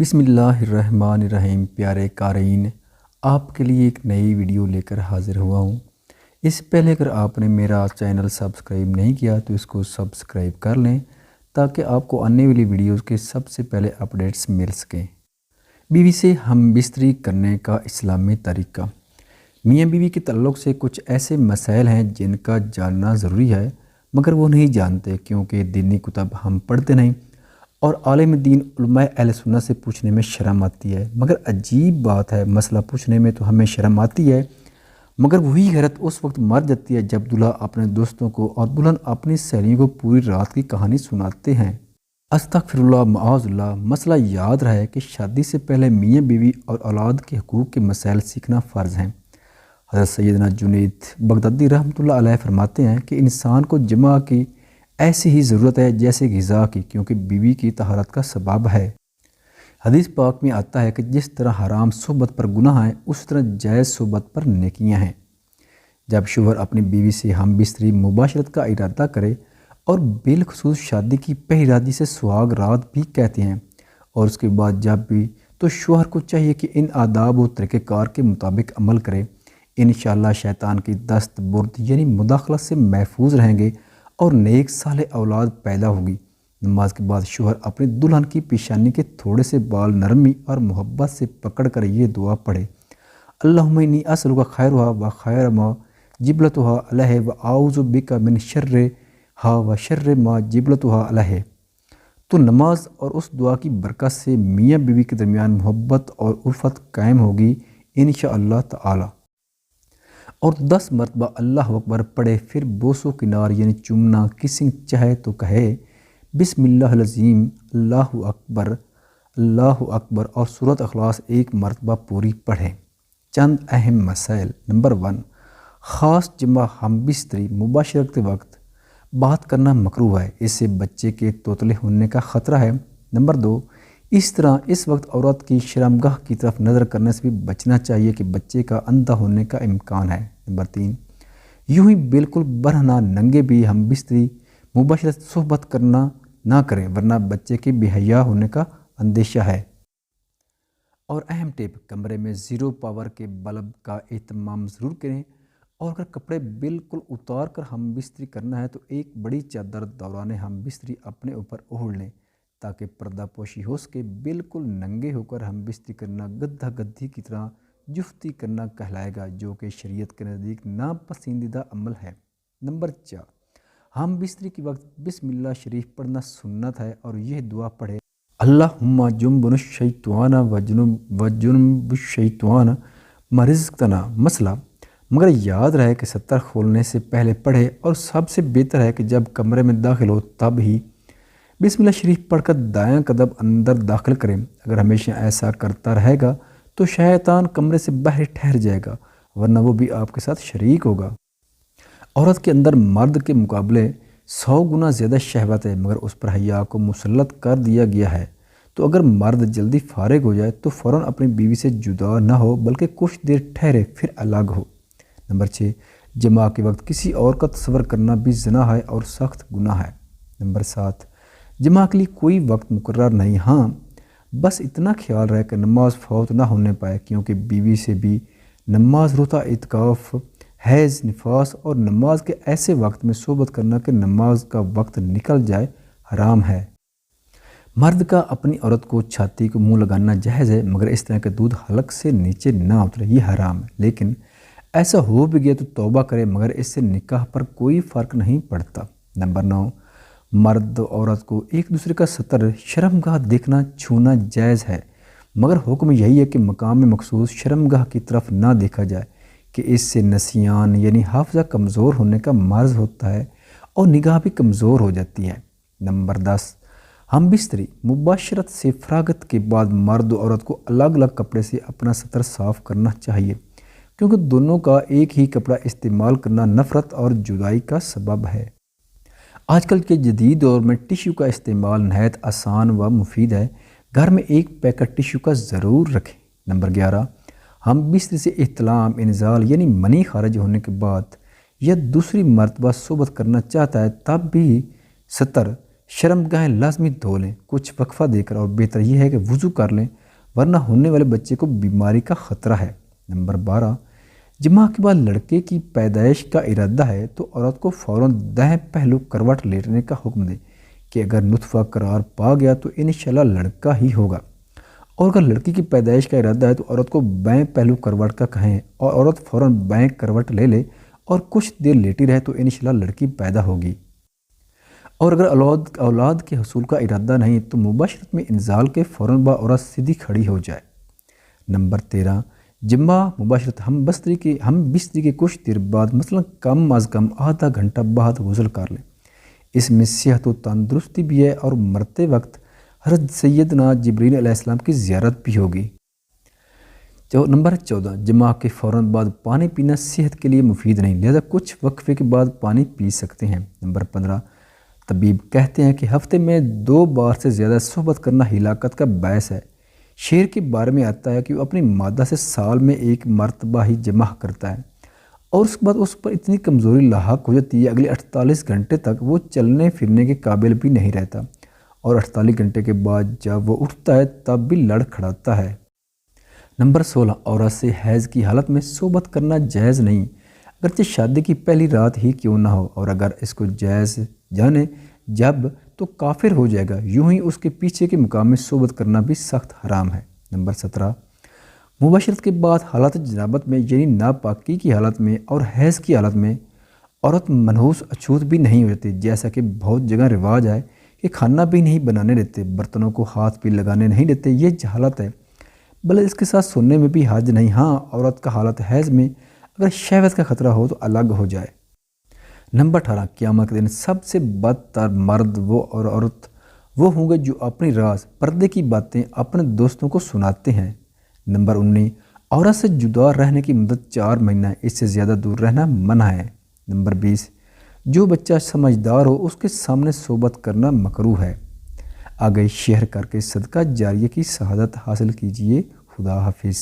بسم اللہ الرحمن الرحیم۔ پیارے قارئین، آپ کے لیے ایک نئی ویڈیو لے کر حاضر ہوا ہوں۔ اس سے پہلے اگر آپ نے میرا چینل سبسکرائب نہیں کیا تو اس کو سبسکرائب کر لیں تاکہ آپ کو آنے والی ویڈیوز کے سب سے پہلے اپڈیٹس مل سکیں۔ بیوی سے ہم بستری کرنے کا اسلامی طریقہ۔ میاں بیوی کے تعلق سے کچھ ایسے مسائل ہیں جن کا جاننا ضروری ہے، مگر وہ نہیں جانتے کیونکہ دینی کتب ہم پڑھتے نہیں اور عالم دین علماء اہل سنت سے پوچھنے میں شرم آتی ہے۔ مگر عجیب بات ہے، مسئلہ پوچھنے میں تو ہمیں شرم آتی ہے، مگر وہی حیرت اس وقت مر جاتی ہے جب دلہا اپنے دوستوں کو اور دلہن اپنی سہیلیوں کو پوری رات کی کہانی سناتے ہیں۔ استغفر اللہ، معاذ اللہ۔ مسئلہ یاد رہے کہ شادی سے پہلے میاں بیوی اور اولاد کے حقوق کے مسائل سیکھنا فرض ہیں۔ حضرت سیدنا جنید بغدادی رحمۃ اللہ علیہ فرماتے ہیں کہ انسان کو جماع کی ایسی ہی ضرورت ہے جیسے غذا کی، کیونکہ بیوی کی طہارت کا سبب ہے۔ حدیث پاک میں آتا ہے کہ جس طرح حرام صحبت پر گناہ ہے اس طرح جائز صحبت پر نیکیاں ہیں۔ جب شوہر اپنی بیوی سے ہم بستری مباشرت کا ارادہ کرے اور بالخصوص شادی کی پہلی رات سے سہاگ رات بھی کہتے ہیں، اور اس کے بعد جب بھی، تو شوہر کو چاہیے کہ ان آداب و طریقہ کار کے مطابق عمل کرے۔ انشاءاللہ شیطان کی دست برد یعنی مداخلت سے محفوظ رہیں گے اور نیک صالح اولاد پیدا ہوگی۔ نماز کے بعد شوہر اپنی دلہن کی پیشانی کے تھوڑے سے بال نرمی اور محبت سے پکڑ کر یہ دعا پڑھے: اللہم انی اسألک خیرہا و خیر ما جبلتہا علیہ و اعوذ بک من شرہا و شر ما جبلتہا علیہ۔ تو نماز اور اس دعا کی برکت سے میاں بیوی کے درمیان محبت اور الفت قائم ہوگی انشاءاللہ تعالی۔ اور 10 مرتبہ اللہ اکبر پڑھے، پھر بوس و کنار یعنی چومنا کسنگ چاہے تو کہے بسم اللہ العظیم، اللہ اکبر، اللہ اکبر، اور سورۃ اخلاص 1 مرتبہ پوری پڑھیں۔ چند اہم مسائل۔ نمبر 1، خاص جمع ہم بستری مباشرت کے وقت بات کرنا مکروہ ہے، اس سے بچے کے توتلے ہونے کا خطرہ ہے۔ نمبر 2، اس طرح اس وقت عورت کی شرمگاہ کی طرف نظر کرنے سے بھی بچنا چاہیے کہ بچے کا اندھا ہونے کا امکان ہے۔ نمبر 3، یوں ہی بالکل برہنہ ننگے بھی ہم بستری مباشرت صحبت کرنا نہ کریں، ورنہ بچے کے بے حیا ہونے کا اندیشہ ہے۔ اور اہم ٹپ، کمرے میں 0 پاور کے بلب کا اہتمام ضرور کریں، اور اگر کپڑے بالکل اتار کر ہم بستری کرنا ہے تو ایک بڑی چادر دوران ہم بستری اپنے اوپر اوڑھ لیں تاکہ پردہ پوشی ہو سکے۔ بالکل ننگے ہو کر ہم بستری کرنا گدھا گدھی کی طرح جفتی کرنا کہلائے گا، جو کہ شریعت کے نزدیک ناپسندیدہ عمل ہے۔ نمبر 4، ہم بستری کے وقت بسم اللہ شریف پڑھنا سنت ہے، اور یہ دعا پڑھے: اللہم جنبنا الشیطان و جنب الشیطان ما رزقتنا۔ مسئلہ، مگر یاد رہے کہ ستر کھولنے سے پہلے پڑھے، اور سب سے بہتر ہے کہ جب کمرے میں داخل ہو تب ہی بسم اللہ شریف پڑھ کر دایاں قدم اندر داخل کریں۔ اگر ہمیشہ ایسا کرتا رہے گا تو شیطان کمرے سے باہر ٹھہر جائے گا، ورنہ وہ بھی آپ کے ساتھ شریک ہوگا۔ عورت کے اندر مرد کے مقابلے 100 گنا زیادہ شہوت ہے، مگر اس پر حیا کو مسلط کر دیا گیا ہے۔ تو اگر مرد جلدی فارغ ہو جائے تو فوراً اپنی بیوی سے جدا نہ ہو بلکہ کچھ دیر ٹھہرے پھر الگ ہو۔ نمبر 6، جماع کے وقت کسی اور کا تصور کرنا بھی زنا ہے اور سخت گناہ ہے۔ نمبر 7، جماع کے لیے کوئی وقت مقرر نہیں، ہاں بس اتنا خیال رہے کہ نماز فوت نہ ہونے پائے، کیونکہ بیوی سے بھی نماز روتا اعتکاف، حیض، نفاس اور نماز کے ایسے وقت میں صحبت کرنا کہ نماز کا وقت نکل جائے حرام ہے۔ مرد کا اپنی عورت کو چھاتی کو منہ لگانا جائز ہے، مگر اس طرح کہ دودھ حلق سے نیچے نہ اترے، یہ حرام ہے۔ لیکن ایسا ہو بھی گیا تو توبہ کرے، مگر اس سے نکاح پر کوئی فرق نہیں پڑتا۔ نمبر 9، مرد و عورت کو ایک دوسرے کا ستر شرمگاہ دیکھنا چھونا جائز ہے، مگر حکم یہی ہے کہ مقام مخصوص شرمگاہ کی طرف نہ دیکھا جائے کہ اس سے نسیان یعنی حافظہ کمزور ہونے کا مرض ہوتا ہے اور نگاہ بھی کمزور ہو جاتی ہے۔ نمبر 10، ہم بستری مباشرت سے فراغت کے بعد مرد و عورت کو الگ الگ کپڑے سے اپنا ستر صاف کرنا چاہیے، کیونکہ دونوں کا ایک ہی کپڑا استعمال کرنا نفرت اور جدائی کا سبب ہے۔ آج کل کے جدید دور میں ٹیشو کا استعمال نہایت آسان و مفید ہے، گھر میں ایک پیکٹ ٹیشو کا ضرور رکھیں۔ نمبر 11، ہم بستری سے احتلام انزال یعنی منی خارج ہونے کے بعد یا دوسری مرتبہ صحبت کرنا چاہتا ہے تب بھی ستر شرمگاہیں لازمی دھو لیں کچھ وقفہ دے کر، اور بہتر یہ ہے کہ وضو کر لیں ورنہ ہونے والے بچے کو بیماری کا خطرہ ہے۔ نمبر 12، جماع کے بعد لڑکے کی پیدائش کا ارادہ ہے تو عورت کو فوراً دائیں پہلو کروٹ لیٹنے کا حکم دیں کہ اگر نطفہ قرار پا گیا تو انشاءاللہ لڑکا ہی ہوگا، اور اگر لڑکی کی پیدائش کا ارادہ ہے تو عورت کو بائیں پہلو کروٹ کا کہیں اور عورت فوراً بائیں کروٹ لے لے اور کچھ دیر لیٹی رہے تو انشاءاللہ لڑکی پیدا ہوگی۔ اور اگر اولاد کے حصول کا ارادہ نہیں تو مباشرت میں انزال کے فوراً بعد عورت سیدھی کھڑی ہو جائے۔ نمبر 13، جماع مباشرت ہم بستری کے کچھ دیر بعد مثلا کم از کم آدھا گھنٹہ بعد غسل کر لیں، اس میں صحت و تندرستی بھی ہے اور مرتے وقت حضرت سیدنا جبرائیل علیہ السلام کی زیارت بھی ہوگی۔ نمبر 14، جماع کے فوراً بعد پانی پینا صحت کے لیے مفید نہیں، لہذا کچھ وقفے کے بعد پانی پی سکتے ہیں۔ نمبر 15، طبیب کہتے ہیں کہ ہفتے میں 2 بار سے زیادہ صحبت کرنا ہلاکت کا باعث ہے۔ شیر کے بارے میں آتا ہے کہ وہ اپنی مادہ سے سال میں 1 مرتبہ ہی جمع کرتا ہے اور اس کے بعد اس پر اتنی کمزوری لاحق ہو جاتی ہے اگلے 48 گھنٹے تک وہ چلنے پھرنے کے قابل بھی نہیں رہتا، اور 48 گھنٹے کے بعد جب وہ اٹھتا ہے تب بھی لڑ کھڑاتا ہے۔ نمبر 16، عورت سے حیض کی حالت میں صحبت کرنا جائز نہیں، اگرچہ شادی کی پہلی رات ہی کیوں نہ ہو، اور اگر اس کو جائز جانے جب تو کافر ہو جائے گا، یوں ہی اس کے پیچھے کے مقام میں صحبت کرنا بھی سخت حرام ہے۔ نمبر 17، مباشرت کے بعد حالت جنابت میں یعنی ناپاکی کی حالت میں اور حیض کی حالت میں عورت منحوس اچھوت بھی نہیں ہو جاتی، جیسا کہ بہت جگہ رواج ہے کہ کھانا بھی نہیں بنانے دیتے، برتنوں کو ہاتھ بھی لگانے نہیں دیتے، یہ جہالت ہے، بلکہ اس کے ساتھ سننے میں بھی حرج نہیں۔ ہاں، عورت کا حالت حیض میں اگر شہوت کا خطرہ ہو تو الگ ہو جائے۔ نمبر 18، قیامت کے دن سب سے بدتر مرد اور عورت وہ ہوں گے جو اپنی راز پردے کی باتیں اپنے دوستوں کو سناتے ہیں۔ نمبر 19، عورت سے جدا رہنے کی مدت 4 مہینہ، اس سے زیادہ دور رہنا منع ہے۔ نمبر 20، جو بچہ سمجھدار ہو اس کے سامنے صحبت کرنا مکروہ ہے۔ آگے شیئر کر کے صدقہ جاریہ کی سعادت حاصل کیجیے۔ خدا حافظ۔